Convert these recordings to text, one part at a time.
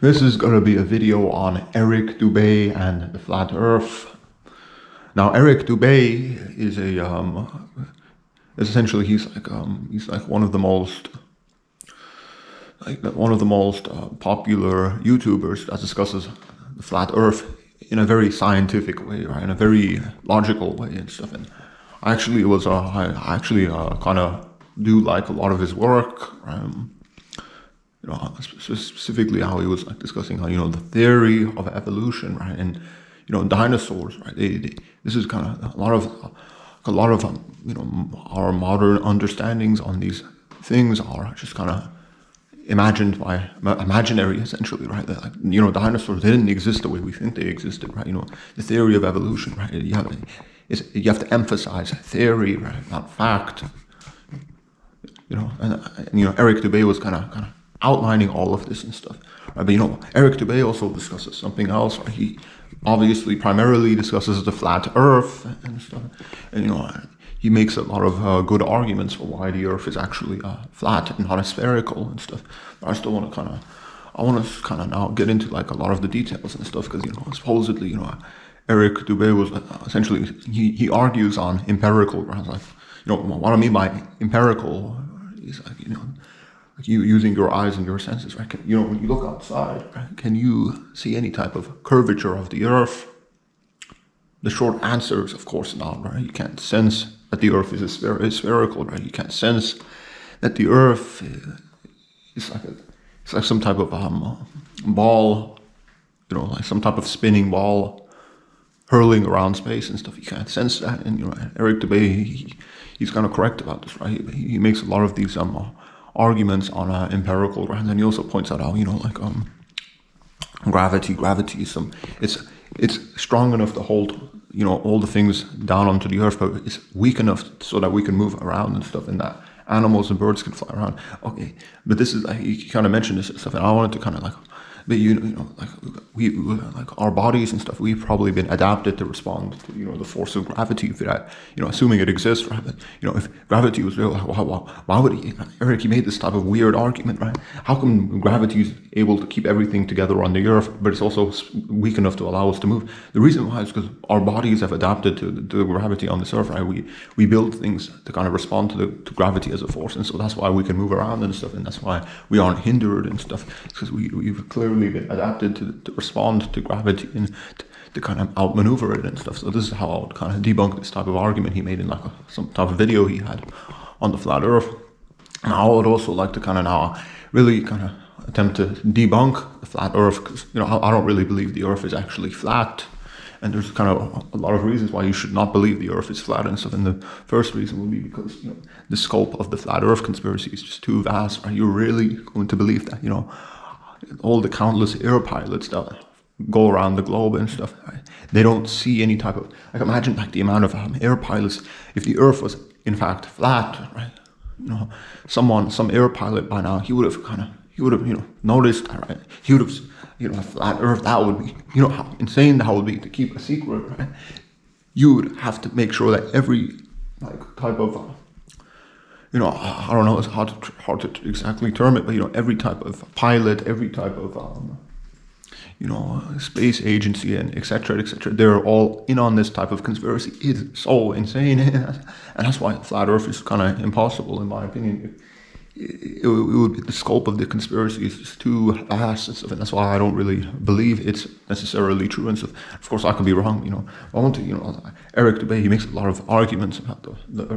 This is going to be a video on Eric Dubay and the flat Earth. Now, Eric Dubay is essentially he's like one of the most popular YouTubers that discusses the flat Earth in a very scientific way, right? In a very logical way and stuff. And I actually kind of do like a lot of his work. Specifically how he was like discussing how the theory of evolution, right, and dinosaurs, right. This is kind of a lot of our modern understandings on these things are just kind of imaginary, essentially, right. Like, dinosaurs, they didn't exist the way we think they existed, right. The theory of evolution, right. You have to emphasize theory, right, not fact. Eric Dubay was kind of outlining all of this and stuff, right? But Eric Dubay also discusses something else, right? He obviously primarily discusses the flat Earth and stuff, and he makes a lot of good arguments for why the Earth is actually flat and not spherical and stuff. But I still want to kind of now get into like a lot of the details and stuff, because supposedly Eric Dubay was essentially he argues on empirical grounds. Like what I mean by empirical is like you using your eyes and your senses, right? When you look outside, right, can you see any type of curvature of the Earth? The short answer is, of course, not, right? You can't sense that the Earth is spherical, right? You can't sense that the Earth is like some type of ball, like some type of spinning ball hurling around space and stuff. You can't sense that. And Eric Dubay, he's kind of correct about this, right? He makes a lot of these arguments on empirical grounds, and he also points out how gravity it's strong enough to hold all the things down onto the Earth, but it's weak enough so that we can move around and stuff, and that animals and birds can fly around. Okay, but this is he kind of mentioned this and stuff, and I wanted to kind of like, but we like our bodies and stuff, we've probably been adapted to respond to the force of gravity, that assuming it exists, right? But if gravity was real, why would Eric, he made this type of weird argument, right? How come gravity is able to keep everything together on the Earth, but it's also weak enough to allow us to move? The reason why is because our bodies have adapted to the gravity on this Earth, right? We build things to kind of respond to gravity as a force, and so that's why we can move around and stuff, and that's why we aren't hindered and stuff, because we've clearly been adapted to respond to gravity and to kind of outmaneuver it and stuff. So this is how I would kind of debunk this type of argument he made in like some type of video he had on the flat Earth. And I would also like to kind of now really kind of attempt to debunk the flat Earth, because I don't really believe the Earth is actually flat. And there's kind of a lot of reasons why you should not believe the Earth is flat and stuff. And the first reason would be because the scope of the flat Earth conspiracy is just too vast. Are you really going to believe that all the countless air pilots that go around the globe and stuff, right? They don't see any type of, like, imagine like the amount of air pilots, if the Earth was in fact flat, right? Some air pilot by now, he would have noticed that, right? He would have, a flat Earth, that would be, how insane that would be to keep a secret, right? You would have to make sure that every like type of I don't know, it's hard to exactly term it, but every type of pilot, every type of space agency, and etc., they're all in on this type of conspiracy. It's so insane, and that's why flat Earth is kind of impossible, in my opinion. It would be, the scope of the conspiracy is just too vast and stuff, and that's why I don't really believe it's necessarily true and stuff. Of course, I could be wrong. I want to, Eric Dubay, he makes a lot of arguments about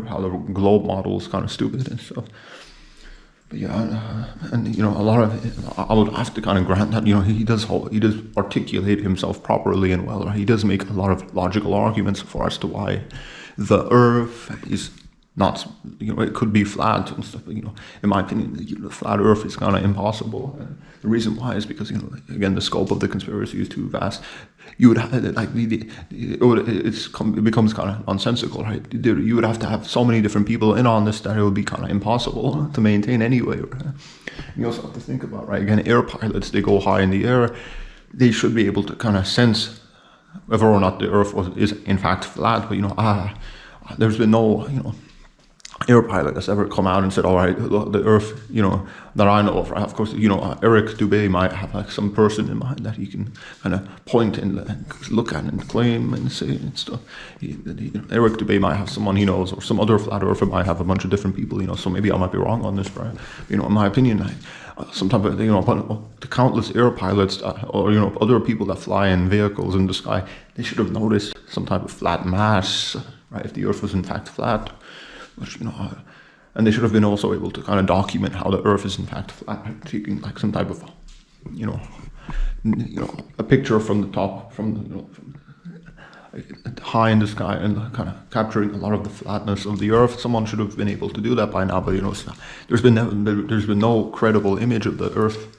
how the globe model is kind of stupid and stuff. But yeah, and a lot of it, I would have to kind of grant that he does articulate himself properly and well. Right? He does make a lot of logical arguments for as to why the Earth is not, it could be flat and stuff, but in my opinion, the flat Earth is kind of impossible. And the reason why is because again, the scope of the conspiracy is too vast. You would have like it becomes kind of nonsensical, right? You would have to have so many different people in on this that it would be kind of impossible to maintain anyway. Right? You also have to think about, right? Again, air pilots, they go high in the air, they should be able to kind of sense whether or not the Earth is in fact flat. But there's been no air pilot that's ever come out and said, all right, look, the Earth, that I know of, right? Of course, Eric Dubay might have like some person in mind that he can kind of point and look at and claim and say and stuff. Eric Dubay might have someone he knows, or some other flat earther might have a bunch of different people, so maybe I might be wrong on this, right? In my opinion, sometimes, the countless air pilots or other people that fly in vehicles in the sky, they should have noticed some type of flat mass, right? If the Earth was in fact flat. Which, and they should have been also able to kind of document how the Earth is in fact flat, taking like some type of, a picture from the top, from high in the sky, and kind of capturing a lot of the flatness of the Earth. Someone should have been able to do that by now, but there's been no credible image of the Earth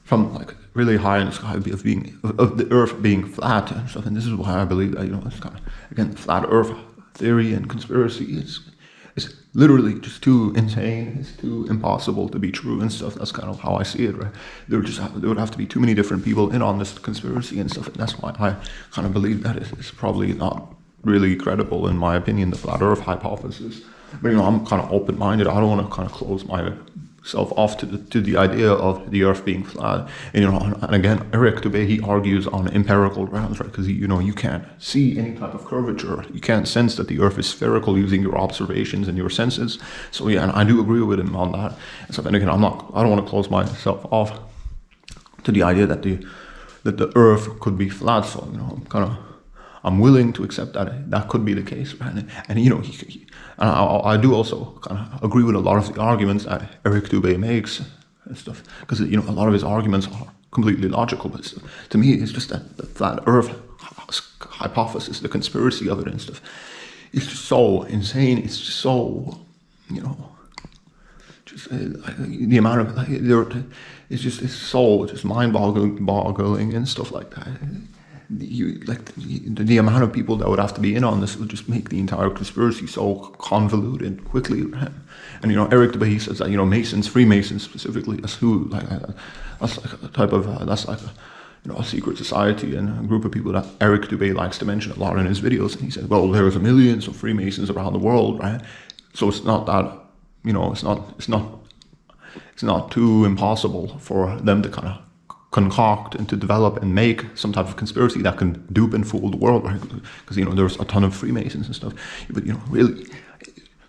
from like really high in the sky of the Earth being flat and stuff. And this is why I believe that it's kind of, again, flat Earth theory and conspiracy is literally just too insane. It's too impossible to be true and stuff. That's kind of how I see it, right? There would have to be too many different people in on this conspiracy and stuff. And that's why I kind of believe that it's probably not really credible, in my opinion, the flat Earth hypothesis. But I'm kind of open-minded. I don't want to kind of close myself off to the idea of the Earth being flat. And again, Eric Dubay, he argues on empirical grounds, right? Because you can't see any type of curvature. You can't sense that the Earth is spherical using your observations and your senses. So yeah, and I do agree with him on that. And so, and again, I don't want to close myself off to the idea that the Earth could be flat. So I'm willing to accept that could be the case, right? And I do also kind of agree with a lot of the arguments that Eric Dubay makes and stuff, because a lot of his arguments are completely logical. But to me, it's just that the flat Earth hypothesis, the conspiracy of it and stuff, is just so insane. It's just so, the amount of it's so just mind-boggling and stuff like that. The amount of people that would have to be in on this would just make the entire conspiracy so convoluted quickly. And Eric Dubay, he says that Masons, Freemasons specifically, that's like a type of a secret society and a group of people that Eric Dubay likes to mention a lot in his videos. And he says, well, there's millions of Freemasons around the world, right? So it's not that it's not too impossible for them to kind of concoct and to develop and make some type of conspiracy that can dupe and fool the world, right? Because there's a ton of Freemasons and stuff, but really,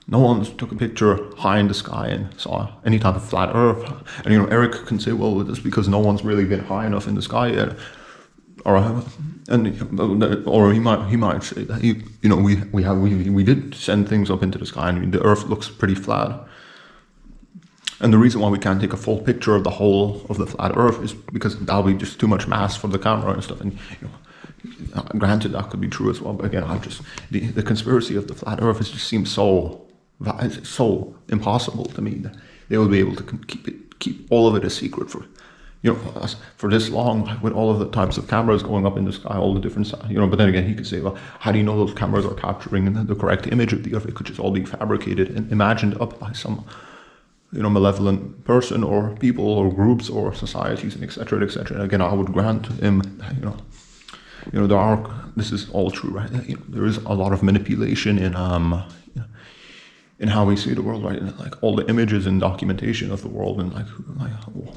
no one took a picture high in the sky and saw any type of flat Earth. And Eric can say, well, it's because no one's really been high enough in the sky yet, or he might say that we did send things up into the sky, and the Earth looks pretty flat. And the reason why we can't take a full picture of the whole of the flat Earth is because that'll be just too much mass for the camera and stuff. And granted, that could be true as well. But again, the conspiracy of the flat Earth just seems so impossible to me that they will be able to keep all of it a secret for this long, with all of the types of cameras going up in the sky, all the different, But then again, he could say, well, how do you know those cameras are capturing the correct image of the Earth? It could just all be fabricated and imagined up by some malevolent person or people or groups or societies, and etc., etc. And again, I would grant him, this is all true, right? There is a lot of manipulation in how we see the world, right? And like all the images and documentation of the world, and like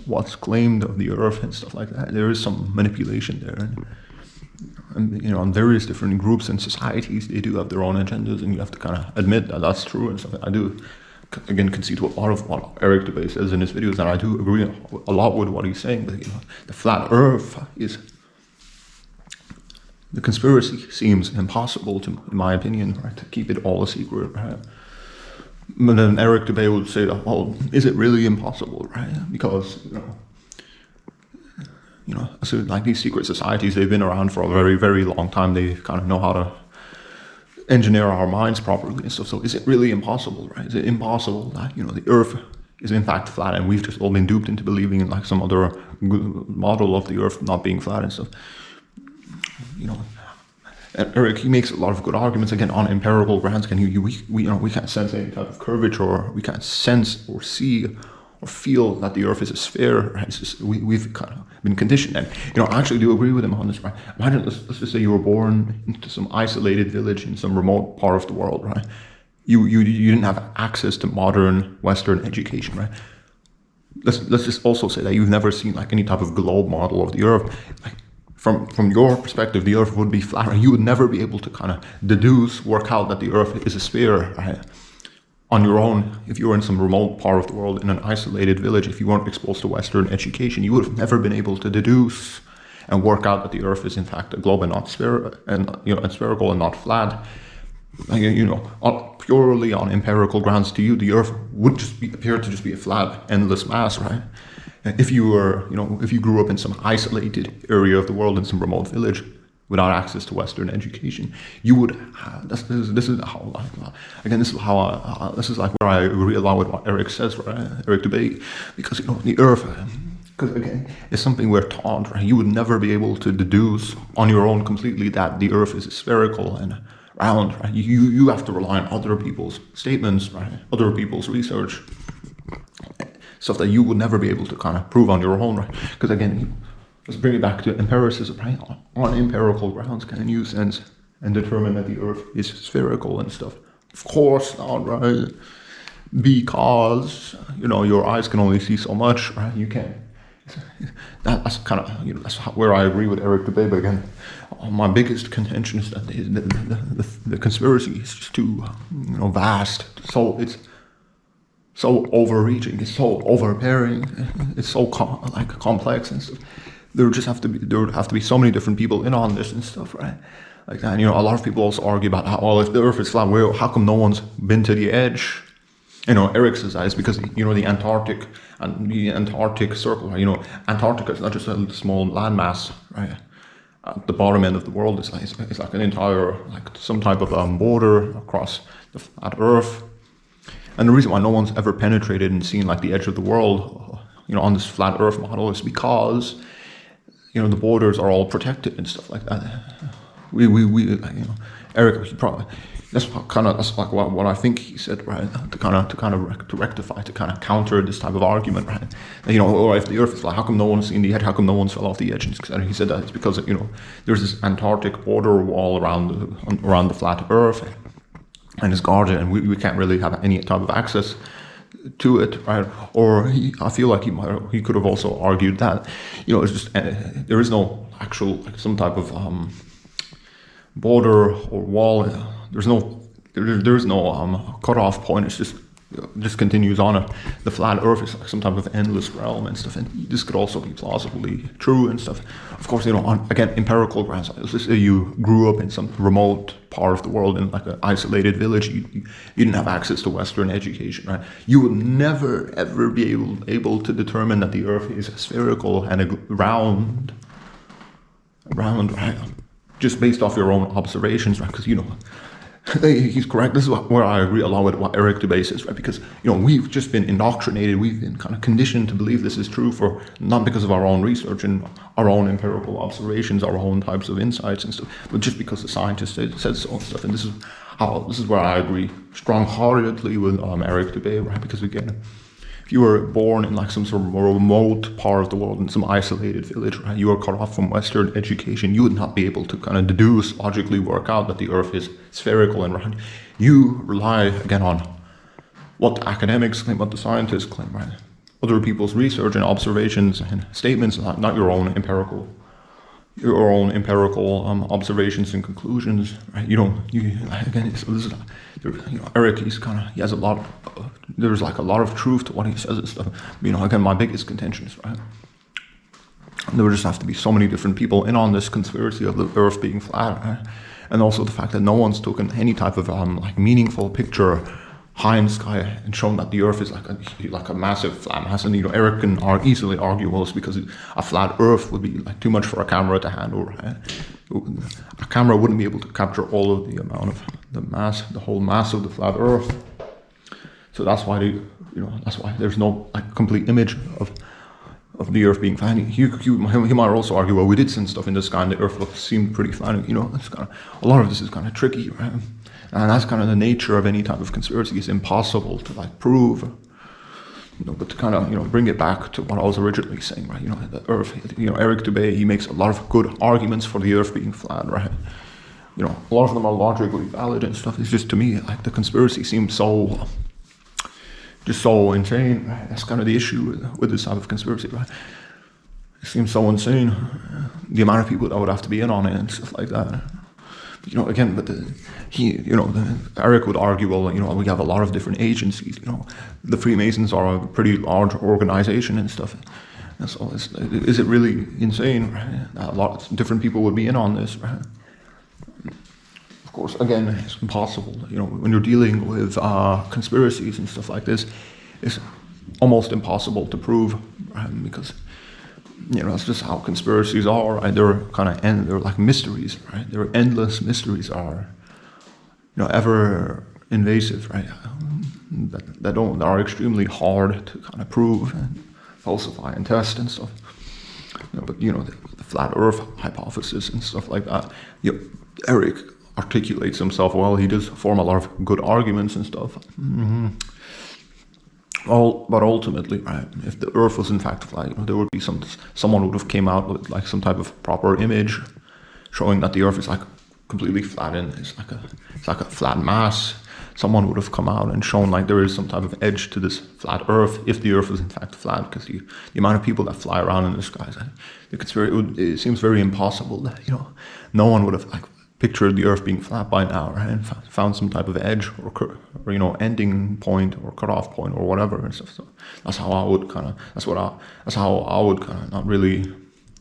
what's claimed of the Earth and stuff like that. There is some manipulation there, and on various different groups and societies, they do have their own agendas, and you have to kind of admit that that's true and stuff. I do. Again, concede to a lot of what Eric Dubay says in his videos, and I do agree a lot with what he's saying. But the flat Earth is the conspiracy seems impossible to, in my opinion, right, to keep it all a secret. Right? But then Eric Dubay would say that, well, is it really impossible, right? Because so like these secret societies, they've been around for a very, very long time. They kind of know how to engineer our minds properly and stuff. So is it really impossible, right? Is it impossible that the Earth is in fact flat, and we've just all been duped into believing in like some other model of the Earth not being flat and stuff? And Eric, he makes a lot of good arguments again on empirical grounds. We can't sense any type of curvature, or we can't sense or see or feel that the Earth is a sphere. Right? It's just, we've kind of been conditioned. And I actually do agree with him on this. Right? Imagine, let's just say you were born into some isolated village in some remote part of the world, right? you didn't have access to modern Western education, right? Let's just also say that you've never seen like any type of globe model of the Earth. Like from your perspective, the Earth would be flat, right? You would never be able to kind of work out that the Earth is a sphere, right? On your own, if you were in some remote part of the world, in an isolated village, if you weren't exposed to Western education, you would have never been able to deduce and work out that the Earth is in fact a globe and not and spherical and not flat. Like, purely on empirical grounds, to you, the Earth would appear to just be a flat, endless mass, right? If you were, if you grew up in some isolated area of the world, in some remote village, without access to Western education, you would. This is how, again, this is like where I agree a lot with what Eric says, right? Eric Dubay, because the Earth. Because again, it's something we're taught, right? You would never be able to deduce on your own completely that the Earth is spherical and round, right? You have to rely on other people's statements, right? Other people's research, stuff that you would never be able to kind of prove on your own, right? Because again, let's bring it back to empiricism, right? On empirical grounds, can you sense and determine that the Earth is spherical and stuff? Of course not, right? Because your eyes can only see so much, right? You can't. That's kind of that's where I agree with Eric Dubay. But again, my biggest contention is that the conspiracy is just too vast. So it's so overreaching. It's so overbearing. It's so complex and stuff. There would have to be so many different people in on this and stuff, right? Like that. A lot of people also argue about how, if the Earth is flat, how come no one's been to the edge? Eric says that it's because the Antarctic and the Antarctic Circle. Antarctica is not just a small landmass, right? At the bottom end of the world, it's like an entire some type of border across the flat Earth. And the reason why no one's ever penetrated and seen the edge of the world, on this flat Earth model, is because the borders are all protected and stuff like that. Eric, he probably. That's what I think he said, right? To rectify, to kind of counter this type of argument, right? Or if the Earth is how come no one's seen the edge? How come no one's fell off the edge? And he said that it's because there's this Antarctic border wall around the flat Earth, and it's guarded, and we can't really have any type of access to it, right? Or I feel like he could have also argued that it's just there is no actual some type of border or wall. There's no cutoff point. It's just continues on. The flat Earth is some type of endless realm and stuff. And this could also be plausibly true and stuff. Of course, on again empirical grounds. Let's just say you grew up in some remote part of the world in an isolated village. You didn't have access to Western education, right? You would never ever be able to determine that the Earth is spherical and round, right? Just based off your own observations, right? Because he's correct. This is where I agree a lot with what Eric Dubay says, right? Because we've just been indoctrinated. We've been kind of conditioned to believe this is true for not because of our own research and our own empirical observations, our own types of insights and stuff, but just because the scientists said so and stuff. And this is where I agree strong-heartedly with Eric Dubay, right? Because again, if you were born in some sort of remote part of the world, in some isolated village, right, you were cut off from Western education, you would not be able to kind of deduce, logically work out that the Earth is spherical and round. You rely, again, on what the academics claim, what the scientists claim, right? Other people's research and observations and statements, not your own empirical observations and conclusions, right? Eric, he has a lot of, there's a lot of truth to what he says and stuff. Again, my biggest contention is, right, there would just have to be so many different people in on this conspiracy of the Earth being flat, right? And also the fact that no one's taken any type of meaningful picture high in the sky and shown that the Earth is like a massive flat mass. And Eric can easily argue, well, it's because a flat Earth would be too much for a camera to handle, right? A camera wouldn't be able to capture all of the amount of the whole mass of the flat Earth. So that's why there's no complete image of the Earth being flat. He might also argue, well, we did send stuff in the sky and the Earth seemed pretty flat. It's a lot of this is kind of tricky, right? And that's kind of the nature of any type of conspiracy. It's impossible to prove. But to kind of bring it back to what I was originally saying, right? The Earth. Eric Dubay, he makes a lot of good arguments for the Earth being flat, right? a lot of them are logically valid and stuff. It's just, to me, like, the conspiracy seems just so insane. Right? That's kind of the issue with this type of conspiracy, right? It seems so insane, the amount of people that would have to be in on it and stuff like that. But, again, Eric would argue, well, we have a lot of different agencies. The Freemasons are a pretty large organization and stuff. And so, is it really insane? Right? A lot of different people would be in on this, right? Of course, again, it's impossible. When you're dealing with conspiracies and stuff like this, it's almost impossible to prove, right? Because that's just how conspiracies are. Right? They're like mysteries, right? They're endless mysteries, are ever invasive, right? That are extremely hard to kind of prove and falsify and test and stuff. But the flat Earth hypothesis and stuff like that. Eric articulates himself well. He does form a lot of good arguments and stuff. Mm-hmm. But ultimately, right, if the Earth was in fact flat, there would be someone would have came out with like some type of proper image showing that the Earth is like completely flattened. It's like a flat mass. Someone would have come out and shown like there is some type of edge to this flat Earth if the Earth was in fact flat. Because the amount of people that fly around in the skies, it seems very impossible that no one would have like pictured the Earth being flat by now, right? And found some type of edge or ending point or cutoff point or whatever and stuff. So that's how I would not really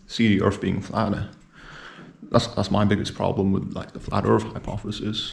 see the Earth being flat. That's my biggest problem with like the flat Earth hypothesis.